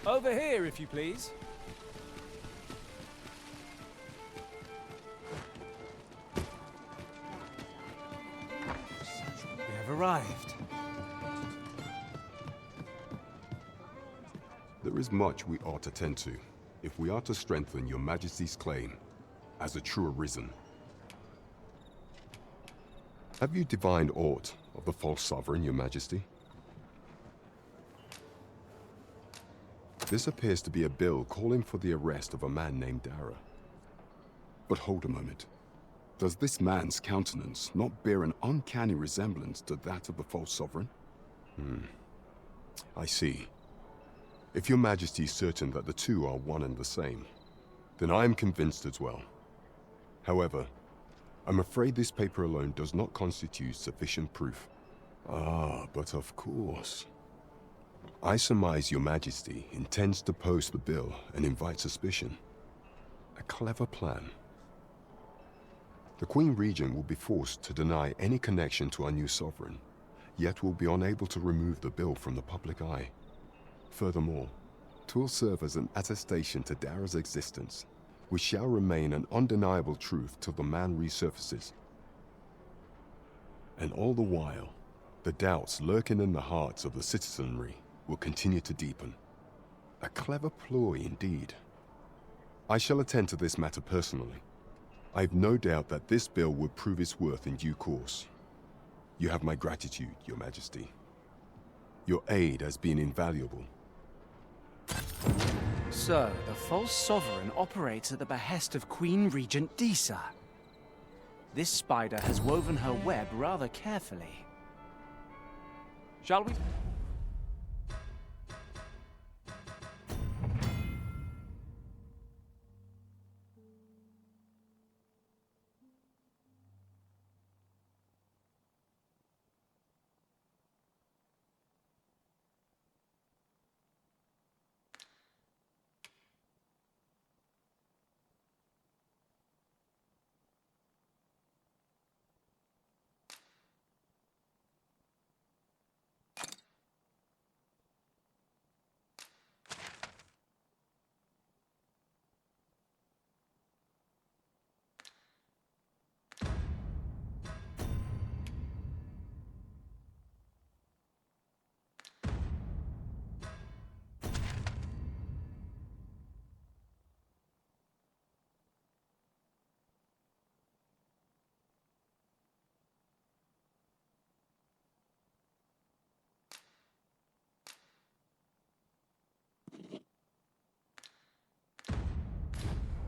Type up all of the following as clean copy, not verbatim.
Over here, if you please. We have arrived. There is much we ought to tend to, if we are to strengthen your Majesty's claim as a true Arisen. Have you divined aught of the false sovereign, your Majesty? This appears to be a bill calling for the arrest of a man named Dara. But hold a moment. Does this man's countenance not bear an uncanny resemblance to that of the false sovereign? I see. If your Majesty is certain that the two are one and the same, then I am convinced as well. However, I'm afraid this paper alone does not constitute sufficient proof. Ah, but of course. I surmise your Majesty intends to post the bill and invite suspicion. A clever plan. The Queen Regent will be forced to deny any connection to our new sovereign, yet will be unable to remove the bill from the public eye. Furthermore, 'twill serve as an attestation to Dara's existence, which shall remain an undeniable truth till the man resurfaces. And all the while, the doubts lurking in the hearts of the citizenry will continue to deepen. A clever ploy indeed. I shall attend to this matter personally. I've no doubt that this bill will prove its worth in due course. You have my gratitude, your Majesty. Your aid has been invaluable. So, the false sovereign operates at the behest of Queen Regent Disa. This spider has woven her web rather carefully. Shall we?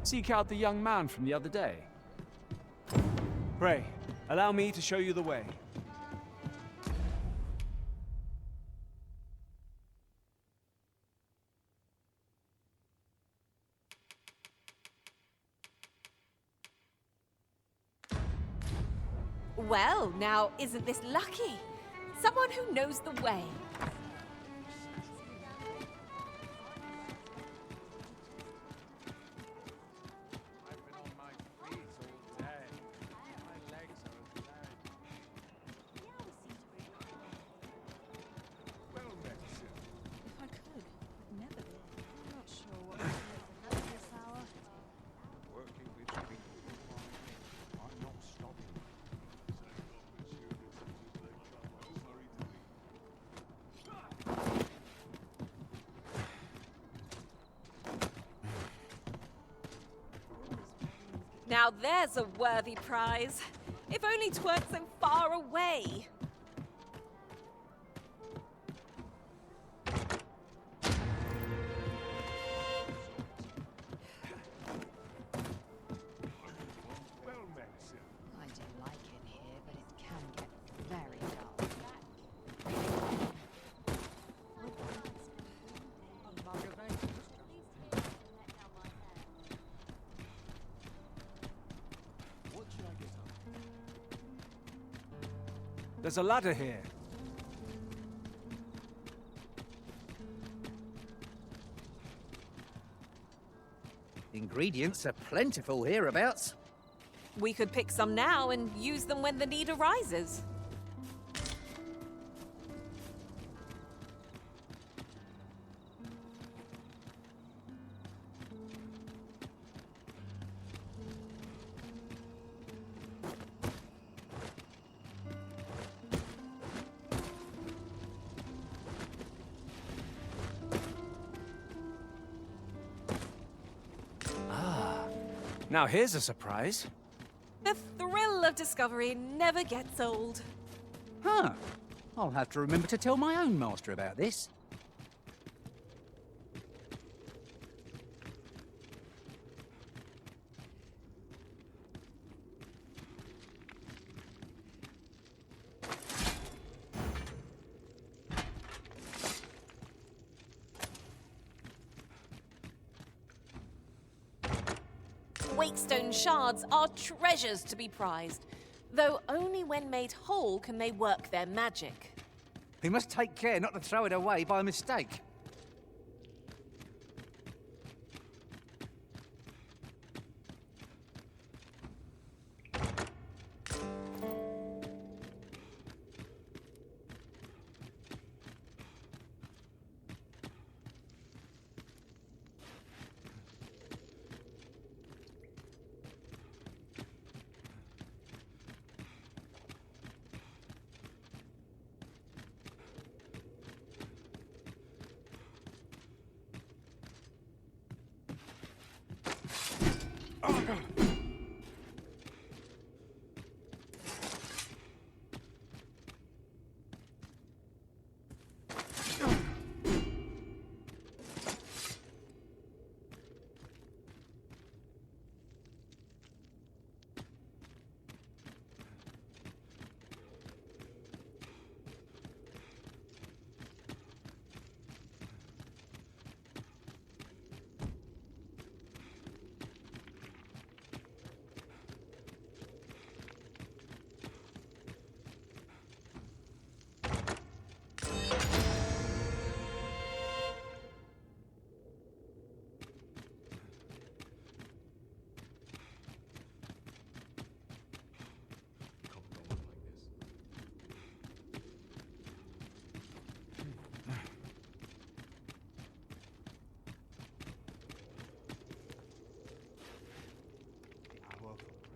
Seek out the young man from the other day. Pray, allow me to show you the way. Well, now, isn't this lucky? Someone who knows the way. Now there's a worthy prize. If only 'tweren't so far away. I do like it here, but it can get very dull. There's a ladder here. Ingredients are plentiful hereabouts. We could pick some now and use them when the need arises. Now here's a surprise. The thrill of discovery never gets old. Huh. I'll have to remember to tell my own master about this. Wakestone shards are treasures to be prized, though only when made whole can they work their magic. We must take care not to throw it away by mistake.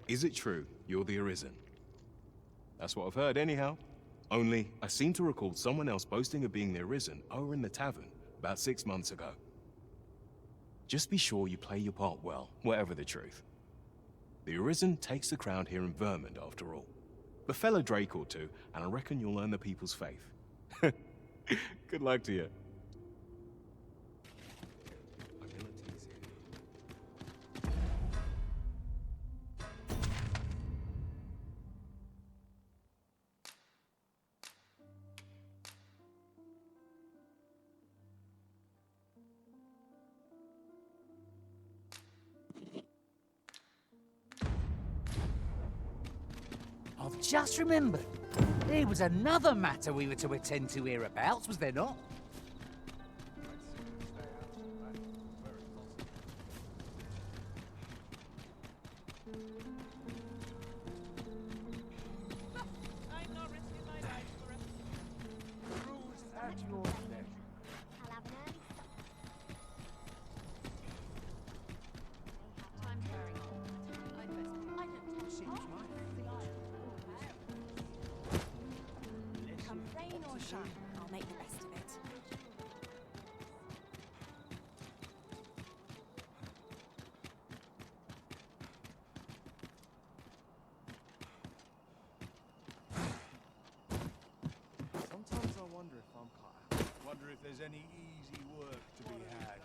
Is it true you're the Arisen? That's what I've heard anyhow. Only, I seem to recall someone else boasting of being the Arisen over in the tavern about 6 months ago. Just be sure you play your part well, whatever the truth. The Arisen takes the crown here in Vermund, after all. Befell a Drake or two, and I reckon you'll earn the people's faith. Good luck to you. I've just remembered. There was another matter we were to attend to hereabouts, was there not? I'll make the best of it. Sometimes I wonder if I'm caught. Wonder if there's any easy work to be had.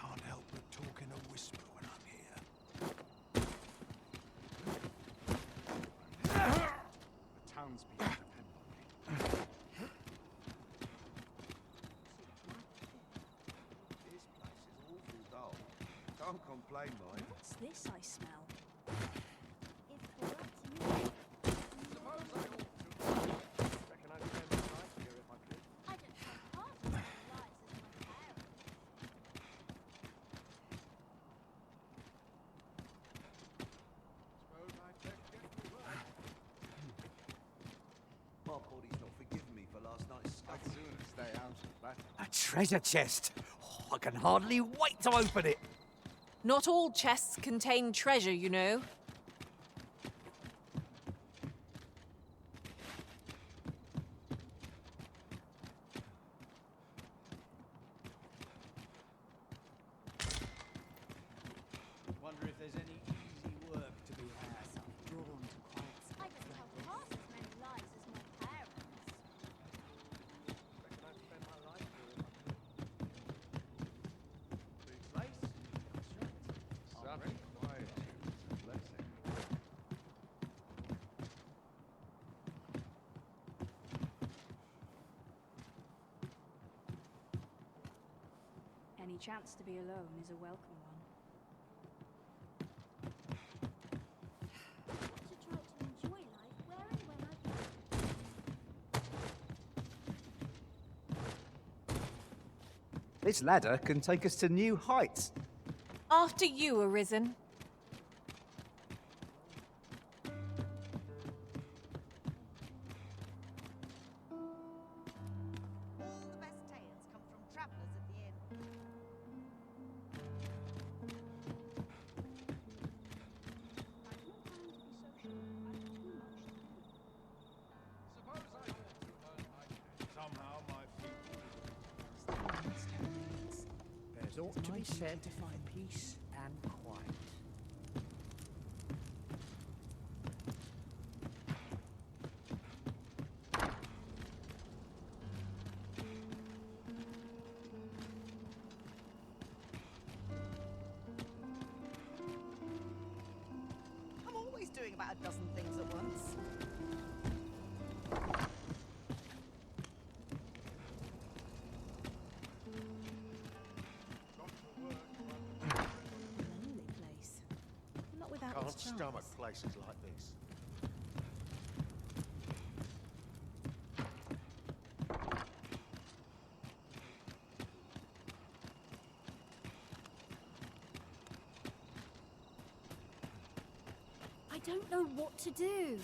Can't help but talk in a whisper when I'm here. The townspeople depend on me. This place is awful dull. Can't complain, mind. What's this I smell? Suppose I ought to. Reckon I'd spend the night here if I could. My body's not forgiven me for last night's I'd scuffle. sooner stay out of that. A treasure chest. Oh, I can hardly wait to open it. Not all chests contain treasure, you know. Wonder if there's any easy work to be had. Drawn to quiet I could tell half as many lies as my parents. Reckon I'd spend my life here if I could. Big place? Such quietude is a blessing. Any chance to be alone is a welcome one. To try to enjoy life where and when I can. This ladder can take us to new heights. After you, Arisen. All the best tales come from travellers at the inn. Suppose I ought to earn my pay. Somehow my feet. There's ought to be said to find peace and quiet. I'm always doing about a dozen things at once. Lonely place. Not without Can't its charms. stomach places like this. I don't know what to do.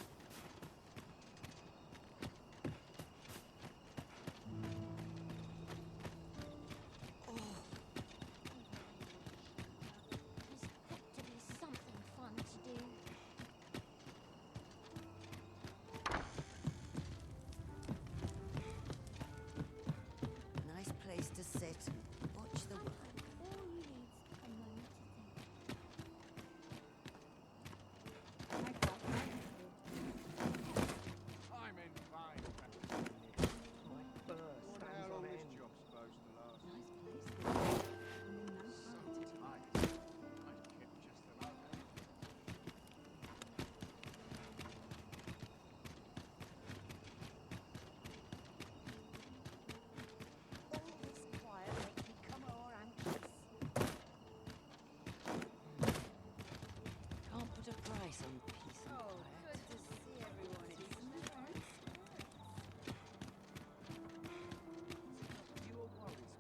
There's got to be something fun to do. Nice place to sit and watch the world. All you need's a moment to think. I'm in fine. What the hell all this job supposed to last? So tight. I'd kept just about that. All this quiet makes me come more anxious. Can't put a price on peace and Oh, quiet. good to see everyone. It's nice. You are worried.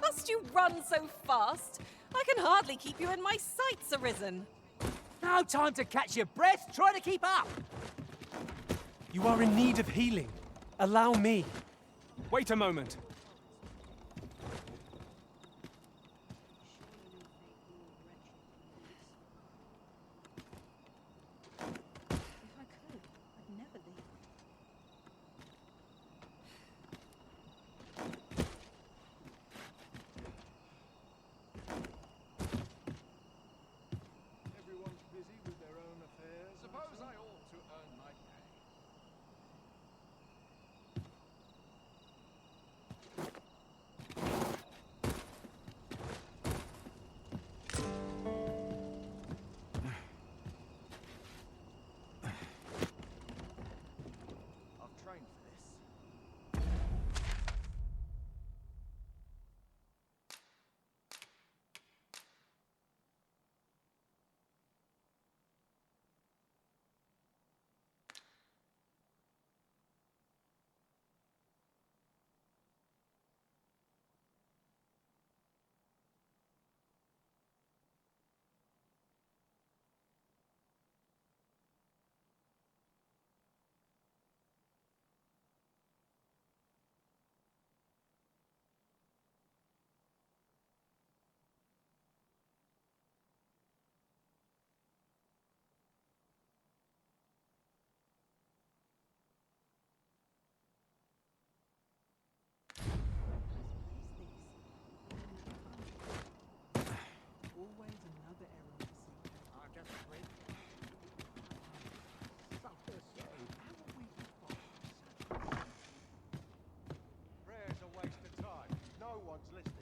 Must you run so fast? I can hardly keep you in my sights, Arisen. No time to catch your breath. Try to keep up. You are in need of healing. Allow me. Wait a moment. If I could, I'd never leave. Everyone's busy with their own affairs. Suppose I ought to earn my pay. shards listed.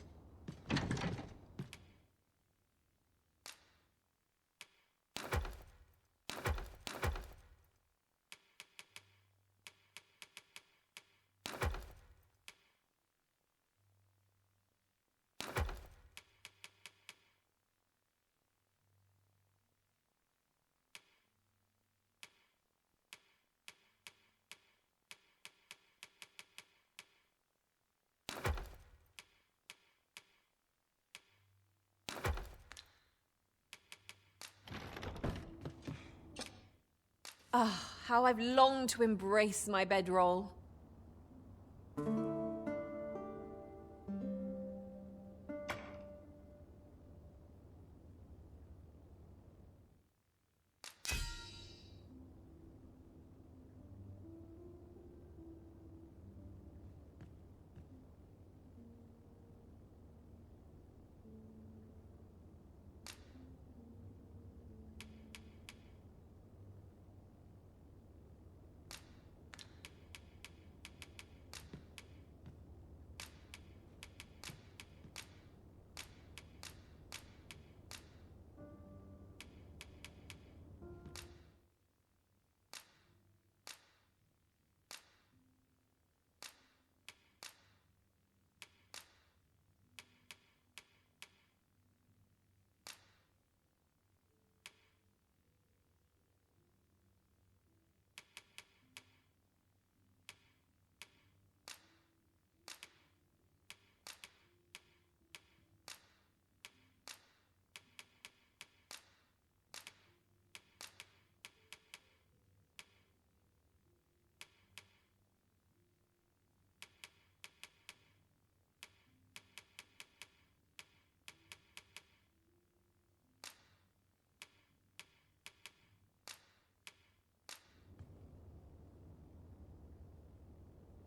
Ah, how I've longed to embrace my bedroll.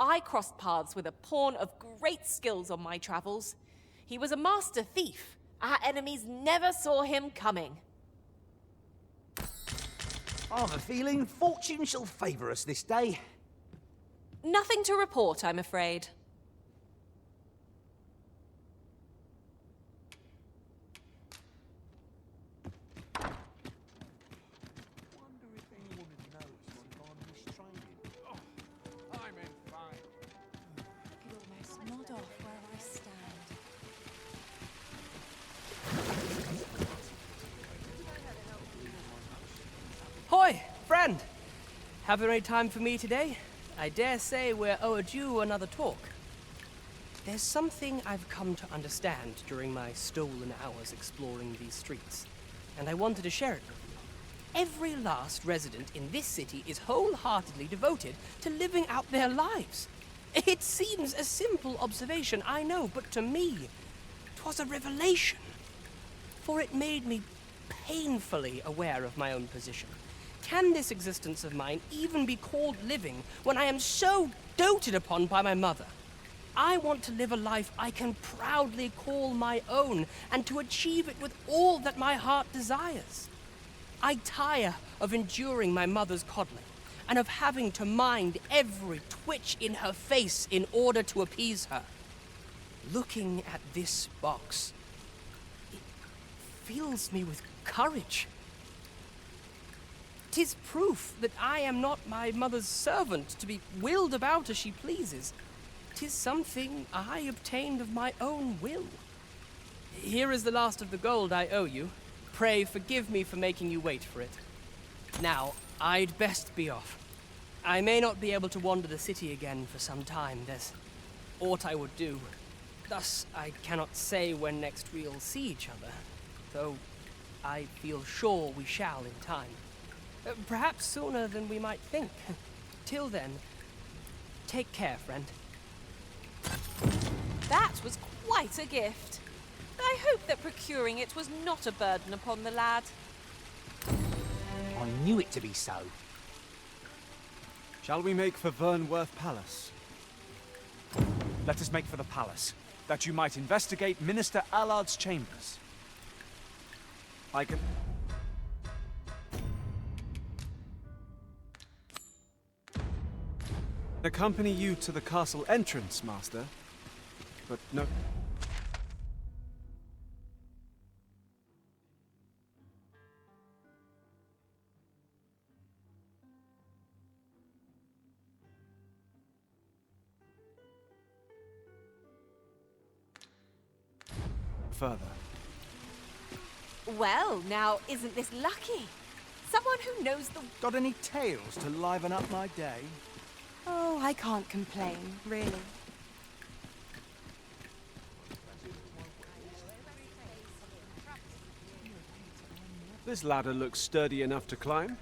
I crossed paths with a pawn of great skills on my travels. He was a master thief. Our enemies never saw him coming. I've a feeling fortune shall favour us this day. Nothing to report, I'm afraid. Wonder if anyone had noticed if I'm mistraining. Oh, I'm in fine. I could almost nod off where I stand. Hoi, friend! Have any time for me today? I dare say we're overdue another talk. There's something I've come to understand during my stolen hours exploring these streets, and I wanted to share it with you. Every last resident in this city is wholeheartedly devoted to living out their lives. It seems a simple observation, I know, but to me, 'twas a revelation. For it made me painfully aware of my own position. Can this existence of mine even be called living when I am so doted upon by my mother? I want to live a life I can proudly call my own, and to achieve it with all that my heart desires. I tire of enduring my mother's coddling, and of having to mind every twitch in her face in order to appease her. Looking at this box, it fills me with courage. 'Tis proof that I am not my mother's servant to be wheeled about as she pleases. 'Tis something I obtained of my own will. Here is the last of the gold I owe you. Pray forgive me for making you wait for it. Now, I'd best be off. I may not be able to wander the city again for some time. There's aught I would do. Thus, I cannot say when next we'll see each other, though I feel sure we shall in time. Perhaps sooner than we might think. Till then, take care, friend. That was quite a gift. I hope that procuring it was not a burden upon the lad. I knew it to be so. Shall we make for Vernworth Palace? Let us make for the palace, that you might investigate Minister Allard's chambers. I can... accompany you to the castle entrance, Master. But no... further. Well, now, isn't this lucky? Someone who knows the... Got any tales to liven up my day? Oh, I can't complain, really. This ladder looks sturdy enough to climb.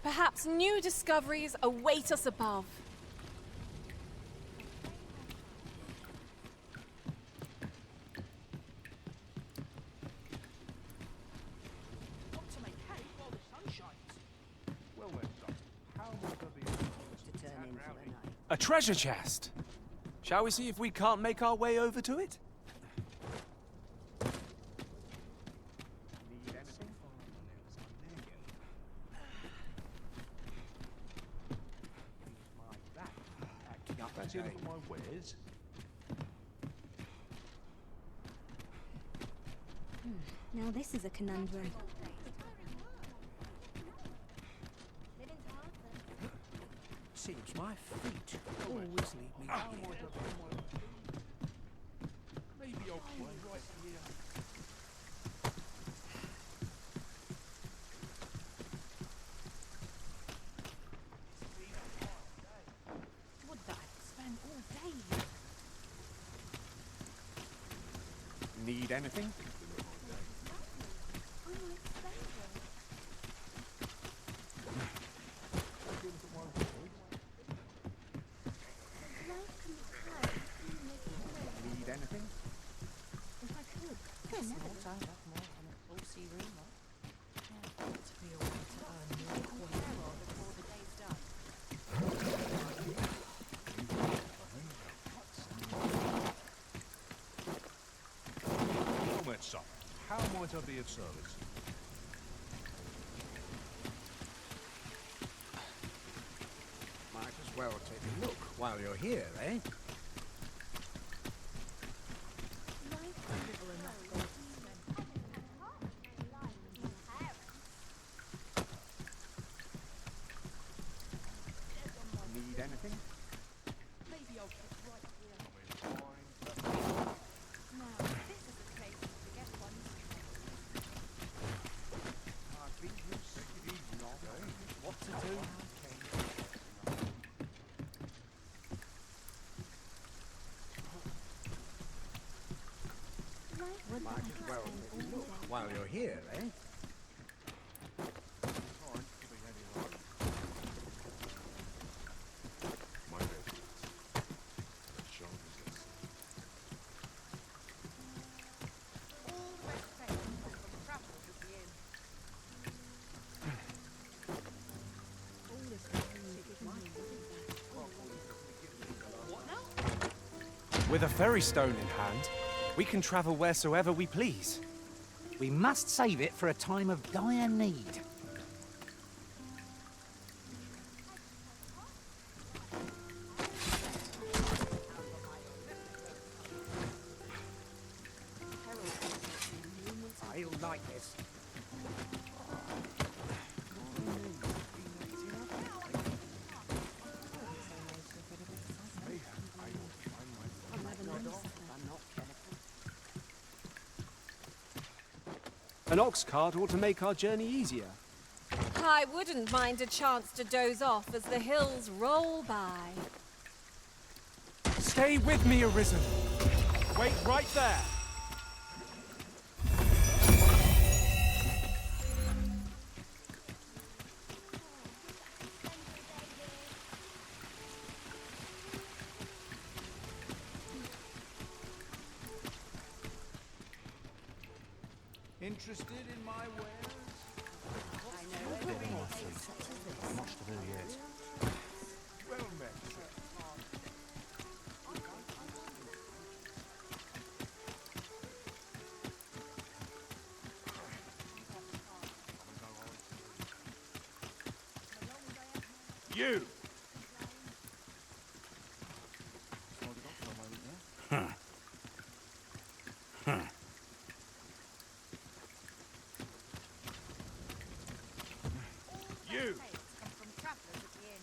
Perhaps new discoveries await us above. Want to make hay while the sun shines. Well then, son, how might I be To turn into a knight. A treasure chest! Shall we see if we can't make our way over to it? need anything? My back acting up Fancy a look at my wares? Now this is a conundrum. Seems my feet always lead me here. Maybe I'll play right here. Would that spend all day? Need anything? Need anything? If I could, Guess not. I have more on a full-sea rumour. To be a way to earn more coin before the day's done. Well then, son, how might I be of service? Might as well take a look while you're here, eh? Need anything? Maybe I'll put right here. Now, this is the place to get one's I think you said you'd not what to do. Might as well take a look while you're here, eh? My business. As sharp as this. all best things come from travellers at the inn. With a ferry stone in hand, we can travel wheresoever we please. We must save it for a time of dire need. I'll like this. An ox cart ought to make our journey easier. I wouldn't mind a chance to doze off as the hills roll by. Stay with me, Arisen. Wait right there. Interested in my wares? I know everything such as this. Much to do yet. Well met, sir. You! You! Come from travellers at the inn.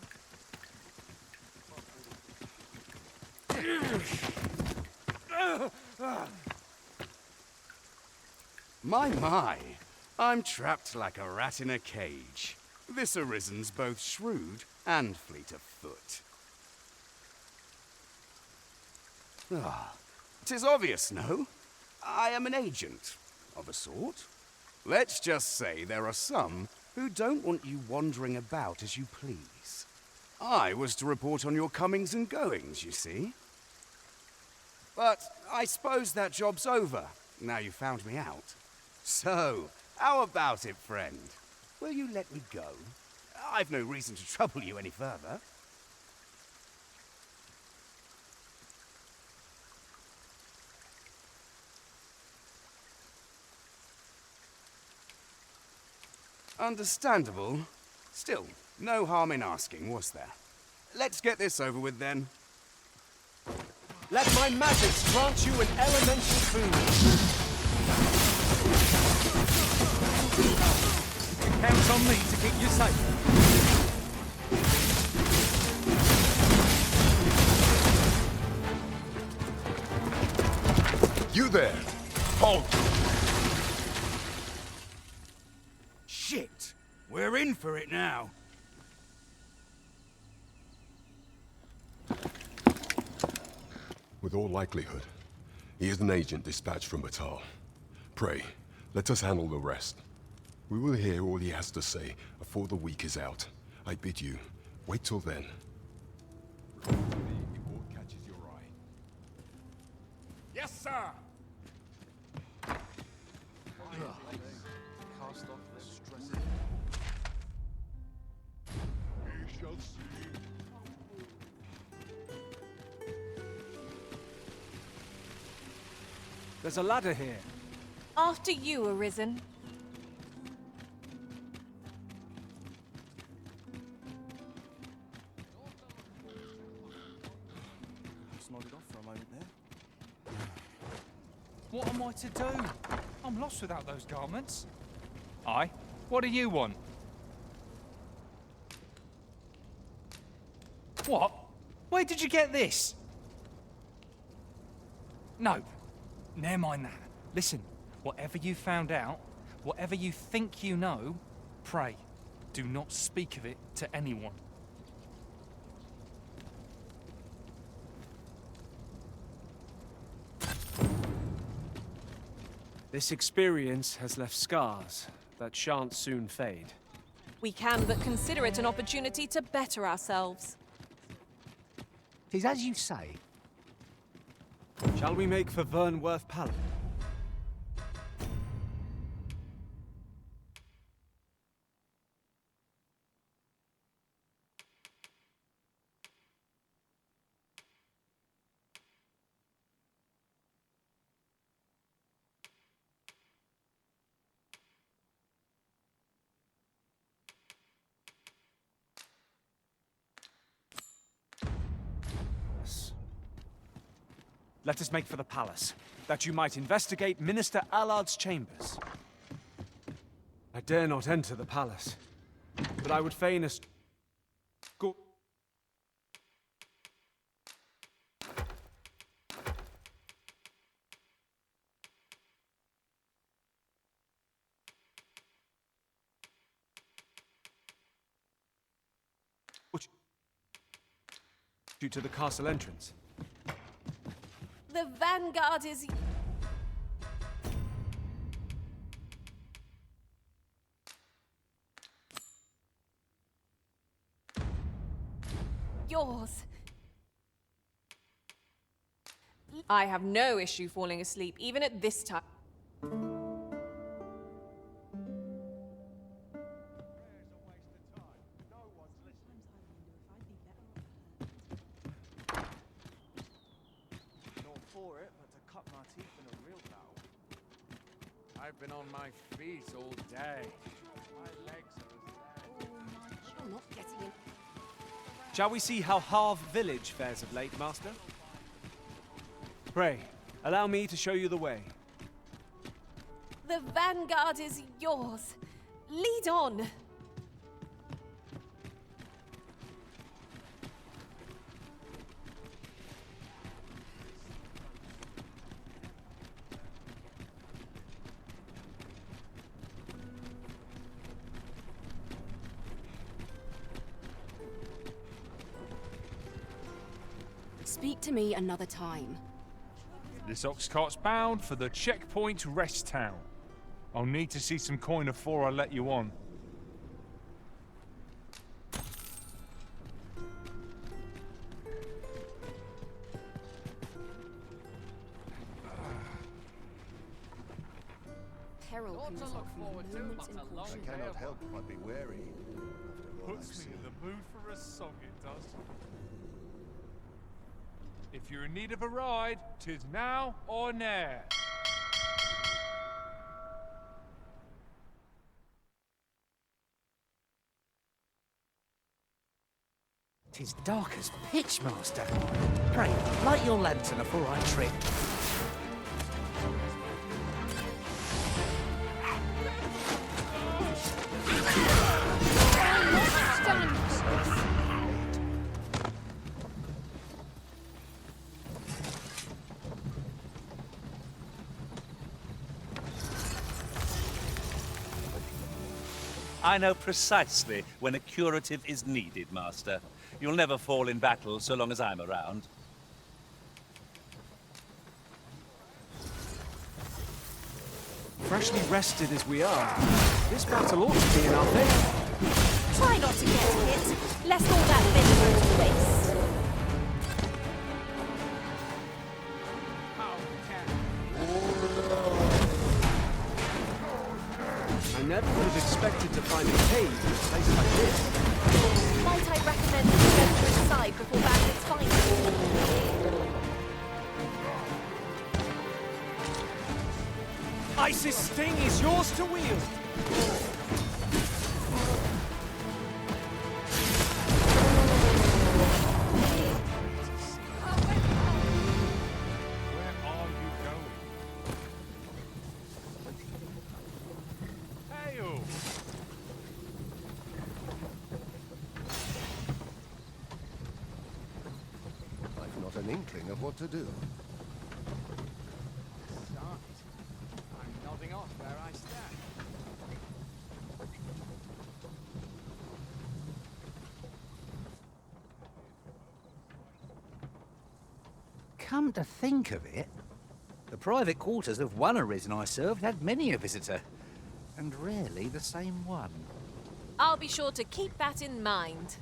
My. I'm trapped like a rat in a cage. This Arisen's both shrewd and fleet of foot. Ah, 'tis obvious, no? I am an agent, of a sort. Let's just say there are some who don't want you wandering about as you please. I was to report on your comings and goings, you see. But I suppose that job's over, now you found me out. So, how about it, friend? Will you let me go? I've no reason to trouble you any further. Understandable. Still, no harm in asking, was there? Let's get this over with then. Let my magics grant you an elemental boon. Count on me to keep you safe. You there! Halt! Shit! We're in for it now. With all likelihood, he is an agent dispatched from Batal. Pray, let us handle the rest. We will hear all he has to say before the week is out. I bid you, wait till then. If aught catches your eye. Yes, sir! Cast off the stress. We shall see. There's a ladder here. After you, Arisen. Just nodded off for a moment there. What am I to do? I'm lost without those garments. Aye? What do you want? What? Where did you get this? No. Never mind that. Listen, whatever you found out, whatever you think you know, pray, do not speak of it to anyone. This experience has left scars that shan't soon fade. We can but consider it an opportunity to better ourselves. 'Tis as you say. Shall we make for Vernworth Palace? Let us make for the palace, that you might investigate Minister Allard's chambers. I dare not enter the palace, but I would fain escort. You to the castle entrance. The vanguard is... yours. I have no issue falling asleep, even at this time. I've been on my feet all day. My legs are as You're not getting in. Shall we see how Harve Village fares of late, Master? Pray, allow me to show you the way. The vanguard is yours. Lead on. Speak to me another time. This ox cart's bound for the checkpoint rest town. I'll need to see some coin before I let you on. Peril can result from moments in I caution. cannot help but be wary. After all I've Puts me seen. in the mood for a song, it does. If you're in need of a ride, 'tis now or ne'er. 'Tis dark as pitch, Master. Pray, light your lantern afore I trip. I know precisely when a curative is needed, Master. You'll never fall in battle so long as I'm around. Freshly rested as we are, this battle ought to be in our favor. Try not to get hit, lest all that vinegar go to waste. I never would have expected to find a cave in a place like this. Might I recommend you venture inside before bandits find you? Isis' sting is yours to wield. Where are you going? Hail! I've not an inkling of what to do. I'm nodding off where I stand. Come to think of it, the private quarters of one Arisen I served had many a visitor, and rarely the same one. I'll be sure to keep that in mind.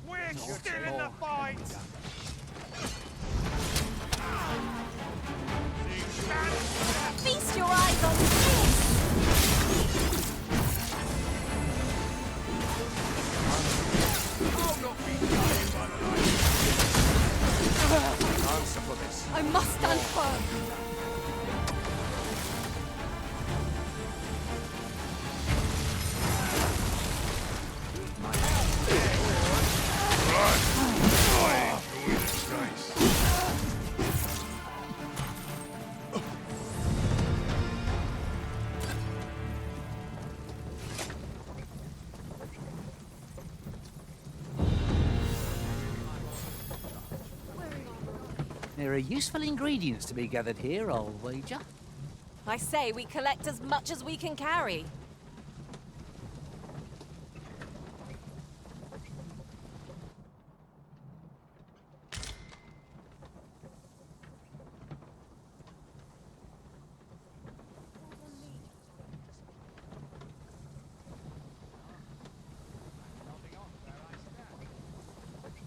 We're still in the fight! Feast your eyes on this! I'll not be dying by the light. Answer for this. I must stand firm. There are useful ingredients to be gathered here, I'll wager. I say we collect as much as we can carry.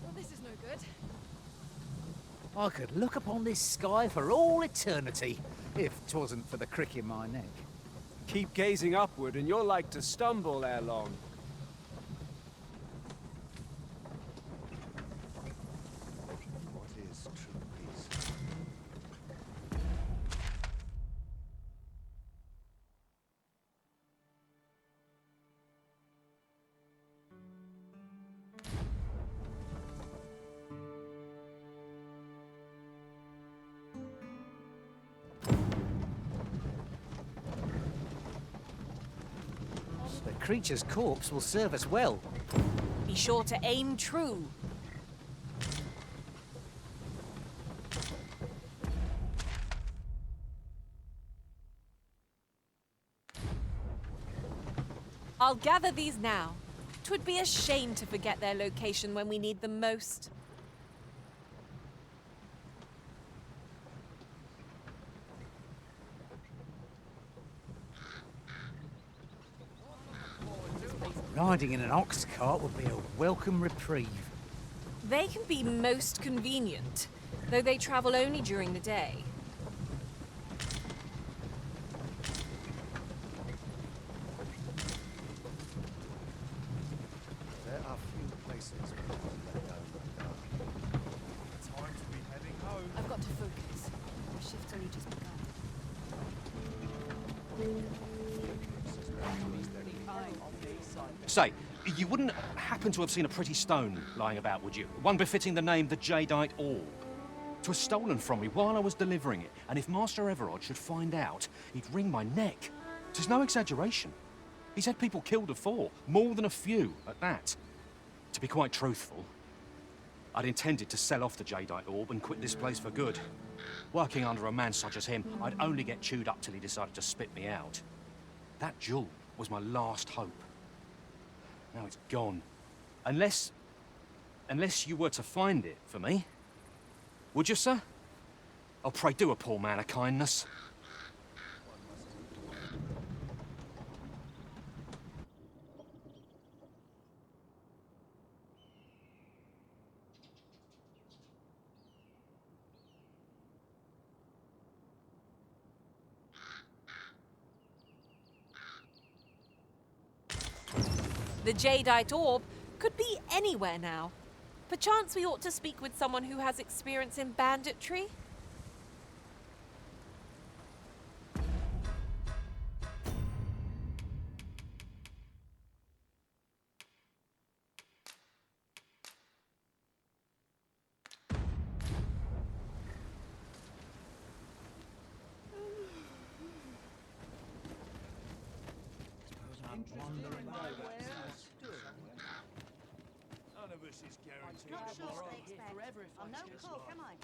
Well, this is no good. I could look upon this sky for all eternity, if 'twasn't for the crick in my neck. Keep gazing upward and you're like to stumble ere long. What is true peace? The creature's corpse will serve us well. Be sure to aim true. I'll gather these now. 'Twould be a shame to forget their location when we need them most. Riding in an ox cart would be a welcome reprieve. They can be most convenient, though they travel only during the day. There are few places where you can let go like that. Time to be heading home. I've got to focus. Our shift's only just begun. Say, you wouldn't happen to have seen a pretty stone lying about, would you? One befitting the name the Jadeite Orb. 'Twas stolen from me while I was delivering it, and if Master Everard should find out, he'd wring my neck. 'Tis no exaggeration. He's had people killed afore, more than a few at that. To be quite truthful, I'd intended to sell off the Jadeite Orb and quit this place for good. Working under a man such as him, I'd only get chewed up till he decided to spit me out. That jewel was my last hope. Now it's gone. Unless you were to find it for me. Would you, sir? Oh, pray do a poor man a kindness. The Jadeite Orb could be anywhere now. Perchance we ought to speak with someone who has experience in banditry? None of us is guaranteed Not sure tomorrow. what they expect. I'm no cook, am I?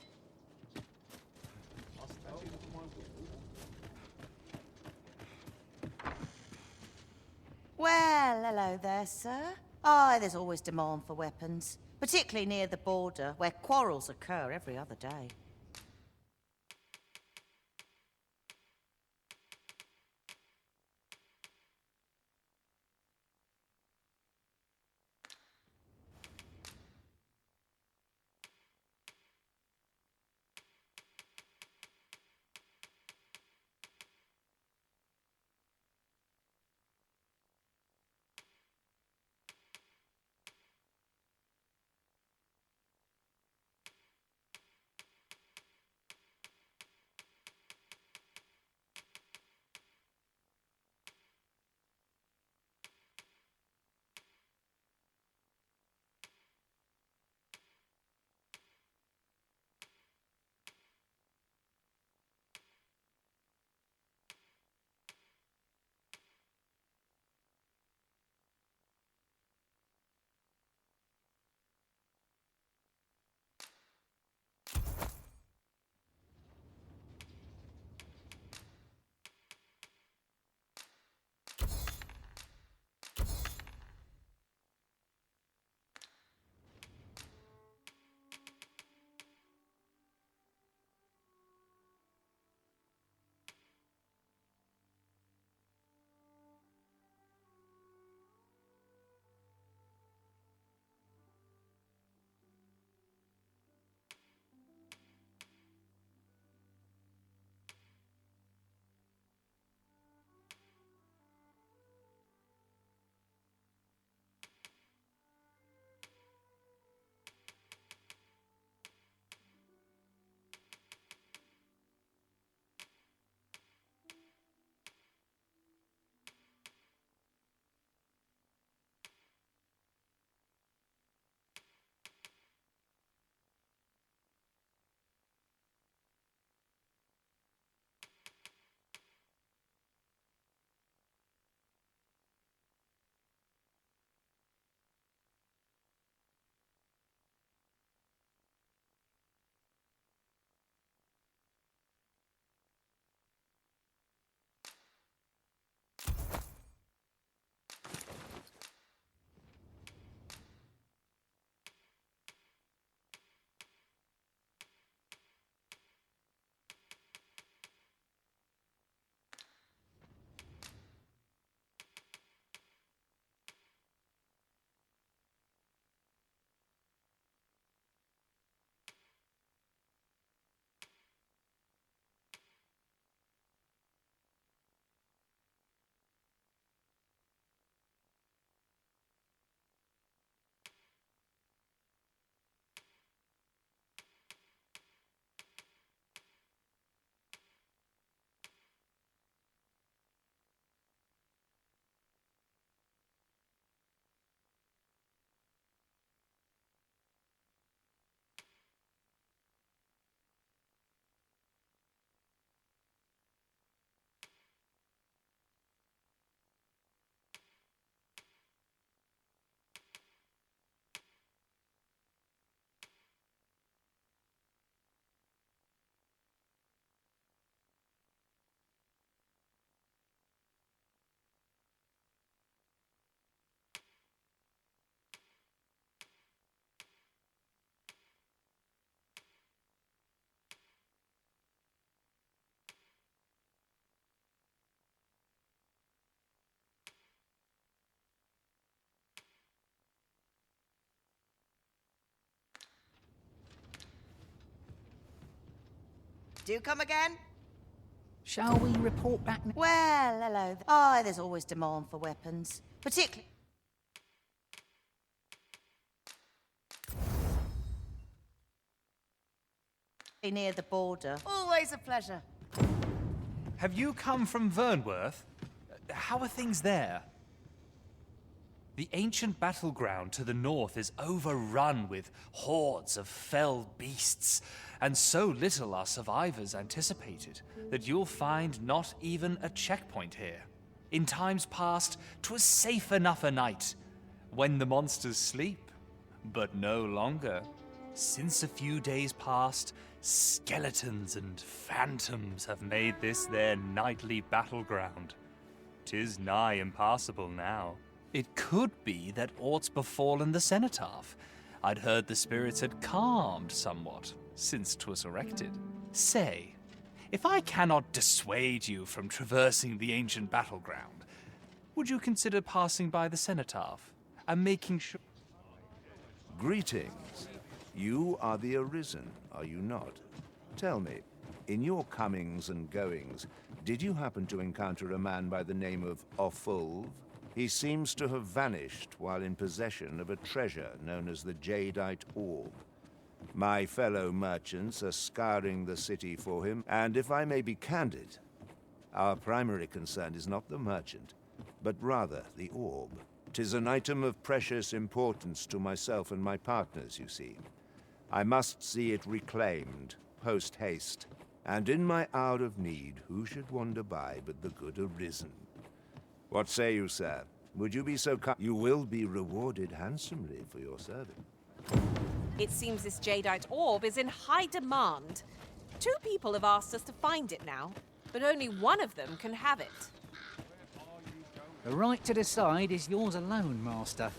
Well, hello there, sir. Aye, there's always demand for weapons, particularly near the border, where quarrels occur every other day. Do come again? Shall we report back now? Well, hello. Oh, there's always demand for weapons. Particularly near the border. Always a pleasure. Have you come from Vernworth? How are things there? The ancient battleground to the north is overrun with hordes of fell beasts, and so little are survivors anticipated that you'll find not even a checkpoint here. In times past, 'twas safe enough a night, when the monsters sleep, but no longer. Since a few days past, skeletons and phantoms have made this their nightly battleground. 'Tis nigh impassable now. It could be that aught's befallen the cenotaph. I'd heard the spirits had calmed somewhat since 'twas erected. Say, if I cannot dissuade you from traversing the ancient battleground, would you consider passing by the cenotaph and making sure... Greetings. You are the Arisen, are you not? Tell me, in your comings and goings, did you happen to encounter a man by the name of Ofulv? He seems to have vanished while in possession of a treasure known as the Jadeite Orb. My fellow merchants are scouring the city for him, and if I may be candid, our primary concern is not the merchant, but rather the orb. 'Tis an item of precious importance to myself and my partners, you see. I must see it reclaimed, post-haste. And in my hour of need, who should wander by but the good Arisen? What say you, sir? Would you be so kind? You will be rewarded handsomely for your service. It seems this Jadeite orb is in high demand. 2 people have asked us to find it now, but only one of them can have it. The right to decide is yours alone, Master.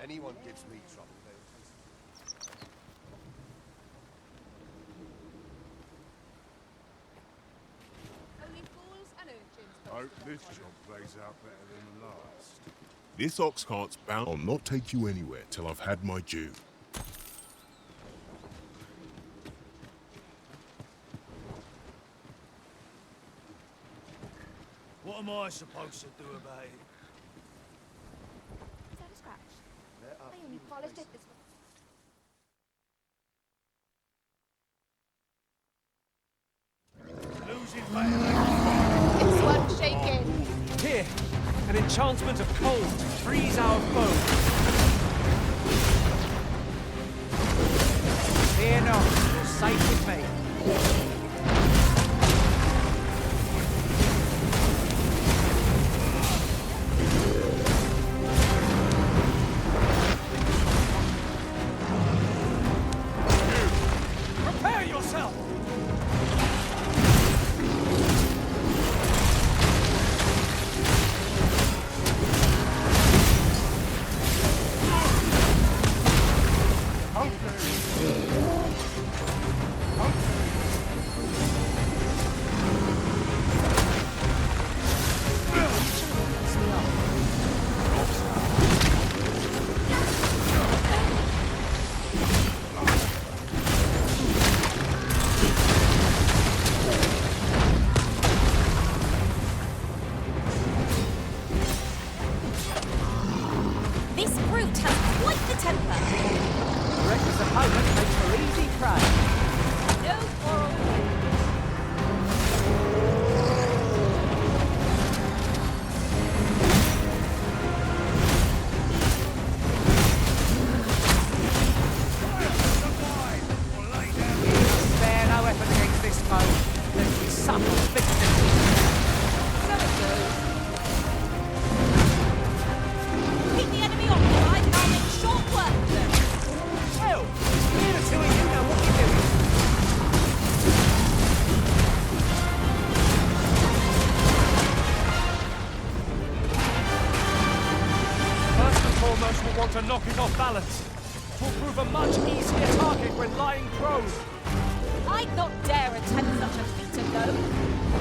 Anyone gives me trouble, they'll Only fools and urchins. Hope this job plays out better than the last. This ox cart's bound. I'll not take you anywhere till I've had my due. What am I supposed to do about it? Is that a scratch? I only polished it this way. Losing battle. This one's shaking. Here, an enchantment of cold to freeze our foe. Fear not, you're safe with me. Prepare yourself! This brute has quite the temper. Reckless opponent makes for easy prey. No quarrel. Spare no effort against this foe. Let me suffer victory. So it goes. Keep the enemy occupied and I'll make short work of them. Well, it's clear the two of you know to knock it off balance. Will prove a much easier target when lying prone. I'd not dare attempt such a feat alone,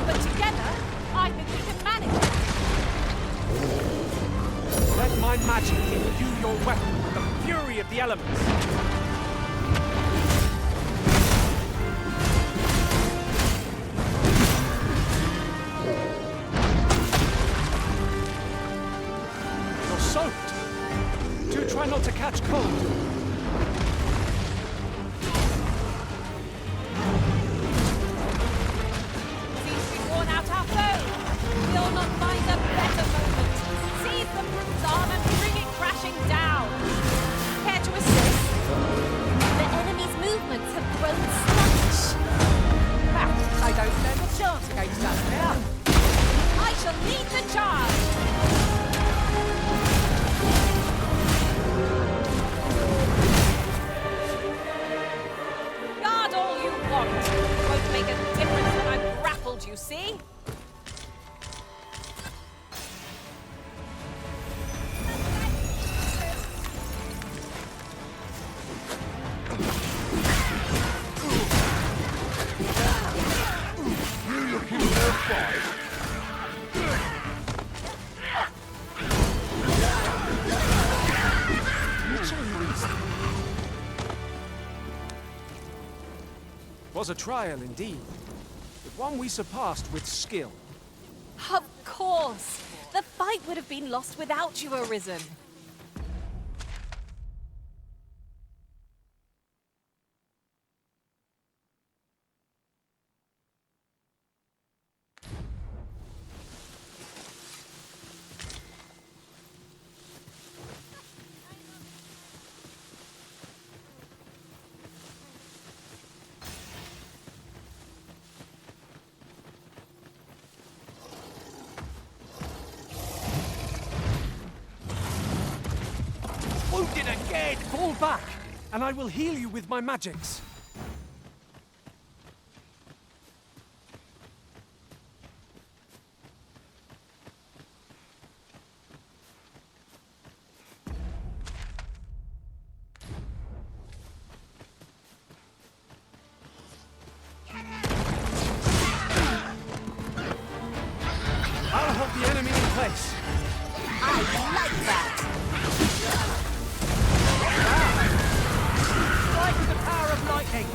but together, I think we can manage it. Let my magic imbue your weapon with the fury of the elements. You're soaked. Do try not to catch cold. We'll not find a better moment. Seize the brute's arm and bring it crashing down. Care to assist? The enemy's movements have grown sluggish. Ha! They don't stand a chance against us now. I shall lead the charge. Guard all you want. Won't make a difference when I'm grappled, you see? Was a trial indeed, but one we surpassed with skill. Of course! The fight would have been lost without you, Arisen. Wounded again! Fall back, and I will heal you with my magics. I'll hold the enemy in place. I like that! Strike with the power of lightning.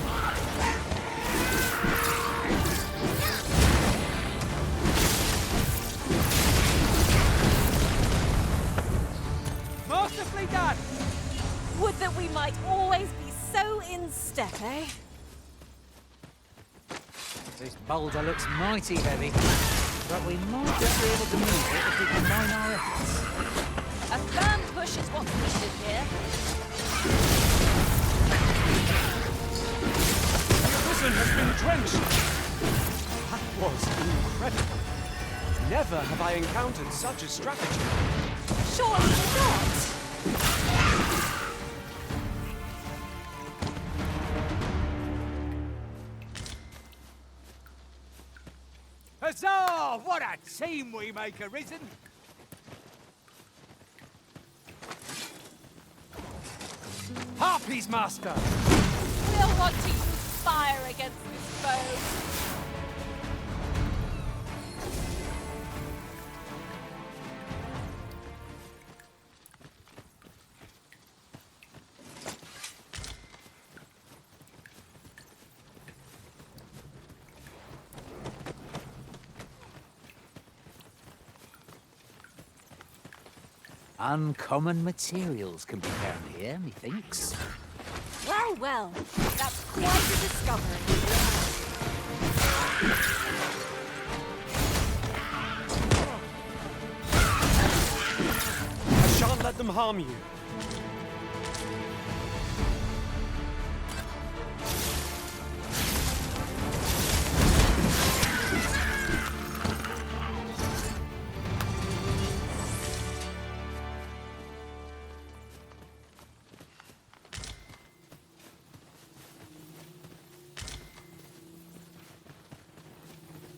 Masterfully done. Would that we might always be so in step, eh? This boulder looks mighty heavy, but we might just be able to move it if we combine our efforts. A firm push is what's needed here. The Arisen has been drenched. That was incredible. Never have I encountered such a strategy. Surely not! Huzzah! What a team we make, Arisen! Harpies, Master! We'll want to use fire against this foe. Uncommon materials can be found here, methinks. Well, well, that's quite a discovery. I shan't let them harm you.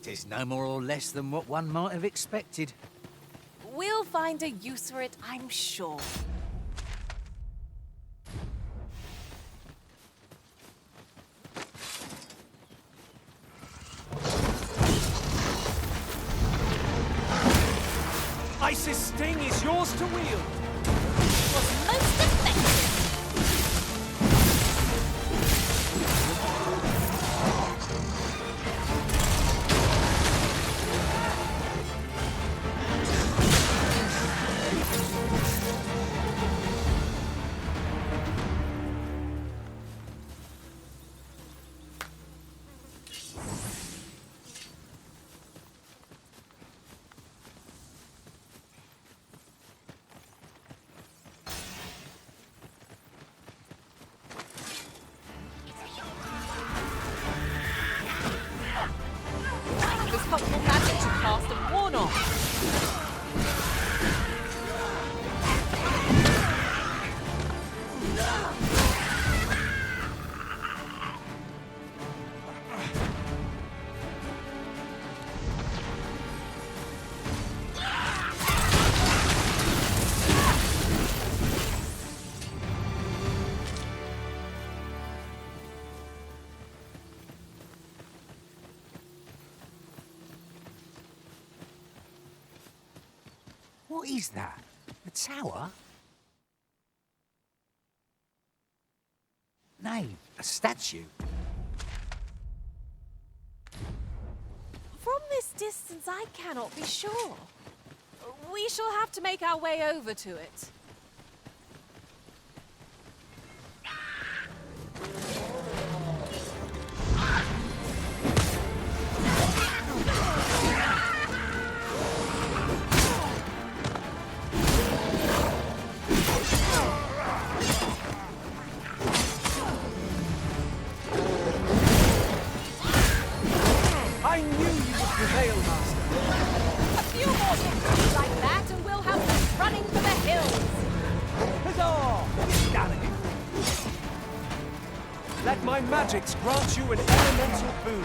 Tis no more or less than what one might have expected. We'll find a use for it, I'm sure. sting is yours to wield. Was most effective. This helpful magic to cast and worn off. What is that? A tower? No, a statue. From this distance, I cannot be sure. We shall have to make our way over to it. I knew you would prevail, Master. A few more victories like that, and we'll have them running for the hills. Huzzah! Get out of here. Let my magics grant you an elemental boon.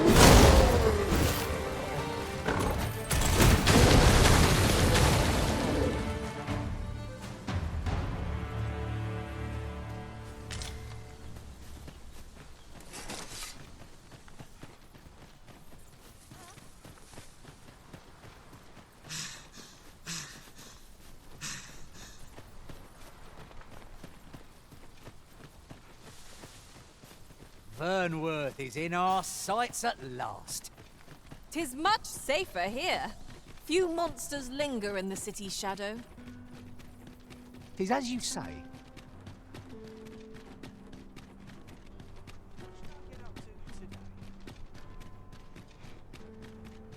Vernworth is in our sights at last. 'Tis much safer here. Few monsters linger in the city's shadow. 'Tis as you say.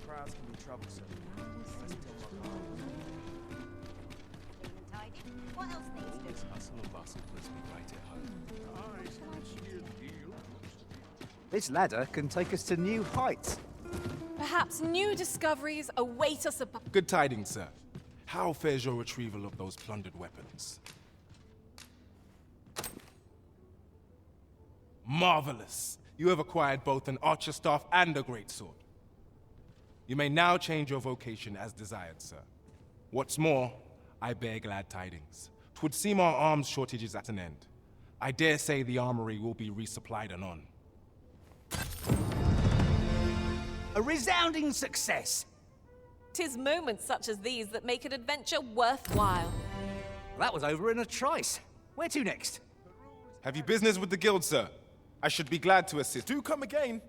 Crowds can be troublesome. What else needs doing? This hustle and bustle puts me right at home. This ladder can take us to new heights. Perhaps new discoveries await us above. Good tidings, sir. How fares your retrieval of those plundered weapons? Marvelous! You have acquired both an archer staff and a greatsword. You may now change your vocation as desired, sir. What's more, I bear glad tidings. 'Twould seem our arms shortage is at an end. I dare say the armory will be resupplied anon. A resounding success! 'Tis moments such as these that make an adventure worthwhile. That was over in a trice. Where to next? Have you business with the guild, sir? I should be glad to assist. Do come again.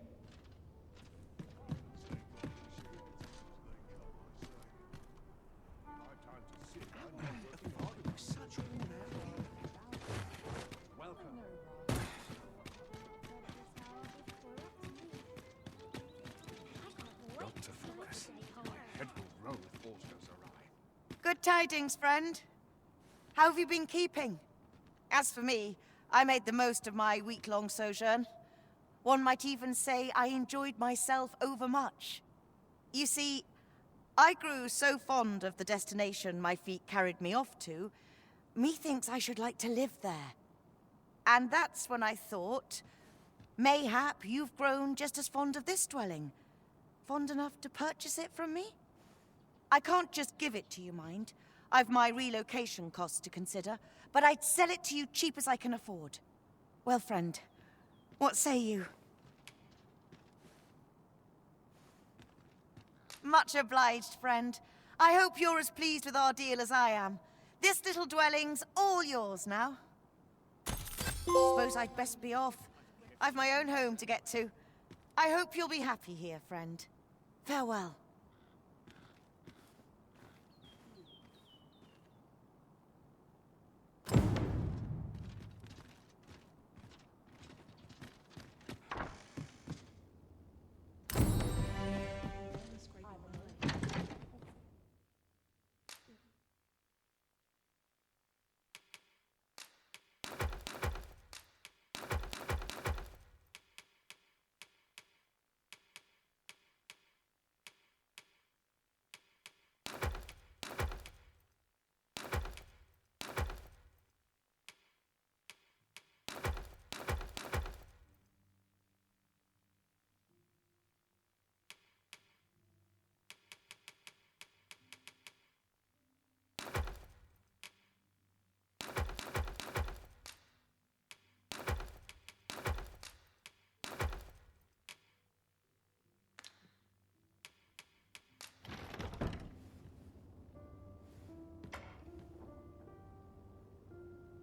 Good tidings, friend. How have you been keeping? As for me, I made the most of my week-long sojourn. One might even say I enjoyed myself overmuch. You see, I grew so fond of the destination my feet carried me off to, methinks I should like to live there. And that's when I thought, mayhap you've grown just as fond of this dwelling. Fond enough to purchase it from me? I can't just give it to you, mind. I've my relocation costs to consider, but I'd sell it to you cheap as I can afford. Well, friend, what say you? Much obliged, friend. I hope you're as pleased with our deal as I am. This little dwelling's all yours now. Suppose I'd best be off. I've my own home to get to. I hope you'll be happy here, friend. Farewell.